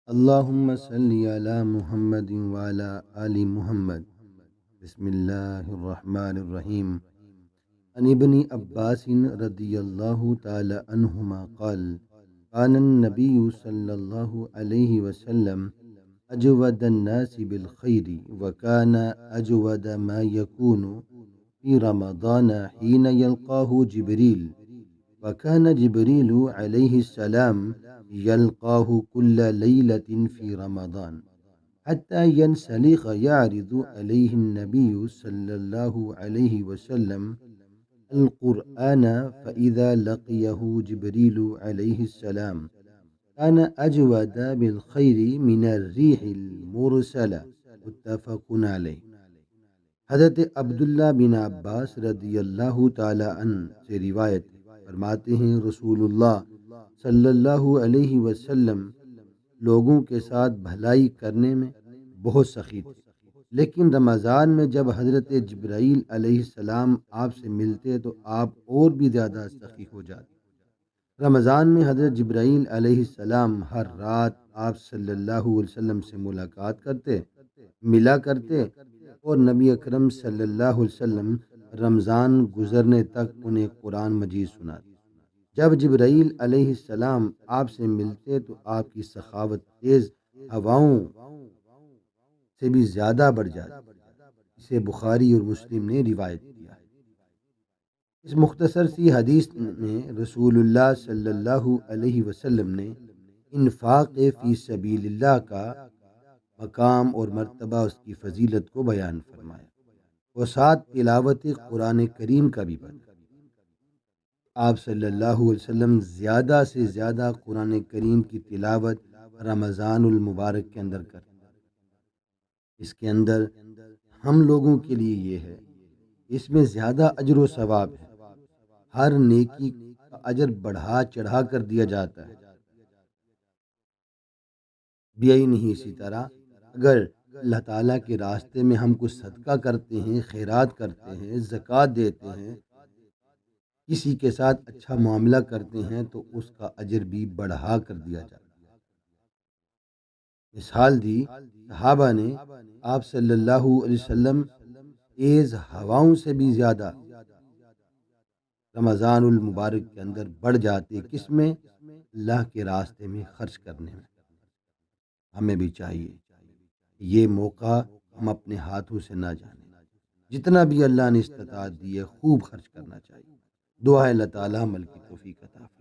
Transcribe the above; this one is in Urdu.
اللہم صلی علی محمد وعلی آل محمد۔ بسم اللہ الرحمن الرحیم۔ عن ابن عباس رضی اللہ تعالی عنہما قال كان النبی صلی اللہ علیہ وسلم اجود الناس بالخیر وكان اجود ما يكون في رمضان حين يلقاه جبريل، وكان جبريل عليه السلام يلقاه كل ليلة في رمضان حتى ينسلخ يعرض عليه النبي صلى الله عليه وسلم القرآن، فإذا لقيه جبريل عليه السلام كان أجود بالخير من الريح المرسلة، متفق عليه۔ حضرت عبداللہ بن عباس رضی اللہ تعالی عنہ سے روایت فرماتے ہیں، رسول اللہ صلی اللہ علیہ وسلم لوگوں کے ساتھ بھلائی کرنے میں بہت سخی تھے، لیکن رمضان میں جب حضرت جبرائیل علیہ السلام آپ سے ملتے تو آپ اور بھی زیادہ سخی ہو جاتے۔ رمضان میں حضرت جبرائیل علیہ السلام ہر رات آپ صلی اللہ علیہ وسلم سے ملاقات کرتے، ملا کرتے، اور نبی اکرم صلی اللہ علیہ وسلم رمضان گزرنے تک انہیں قرآن مجید سناتے۔ جب جبرائیل علیہ السلام آپ سے ملتے تو آپ کی سخاوت تیز ہواؤں سے بھی زیادہ بڑھ جاتی۔ اسے بخاری اور مسلم نے روایت کیا ہے۔ اس مختصر سی حدیث میں رسول اللہ صلی اللہ علیہ وسلم نے انفاق فی سبیل اللہ کا مقام اور مرتبہ، اس کی فضیلت کو بیان فرمایا، اور ساتھ تلاوت قرآن کریم کا بھی بتایا۔ آپ صلی اللہ علیہ وسلم زیادہ سے زیادہ قرآن کریم کی تلاوت رمضان المبارک کے اندر کرتے۔ اس کے اندر ہم لوگوں کے لیے یہ ہے، اس میں زیادہ اجر و ثواب ہے، ہر نیکی کا اجر بڑھا چڑھا کر دیا جاتا ہے۔ بھی نہیں اسی طرح اگر اللہ تعالیٰ کے راستے میں ہم کچھ صدقہ کرتے ہیں، خیرات کرتے ہیں، زکوٰۃ دیتے ہیں، کسی کے ساتھ اچھا معاملہ کرتے ہیں تو اس کا اجر بھی بڑھا کر دیا جاتا ہے۔ مثال دی صحابہ نے آپ صلی اللہ علیہ وسلم تیز ہواؤں سے بھی زیادہ رمضان المبارک کے اندر بڑھ جاتے، کس میں؟ اللہ کے راستے میں خرچ کرنے میں۔ ہمیں بھی چاہیے یہ موقع ہم اپنے ہاتھوں سے نہ جانے، جتنا بھی اللہ نے استطاعت دی ہے خوب خرچ کرنا چاہیے۔ دعا ہے اللہ تعالیٰ عمل کی توفیق عطا فرمائے۔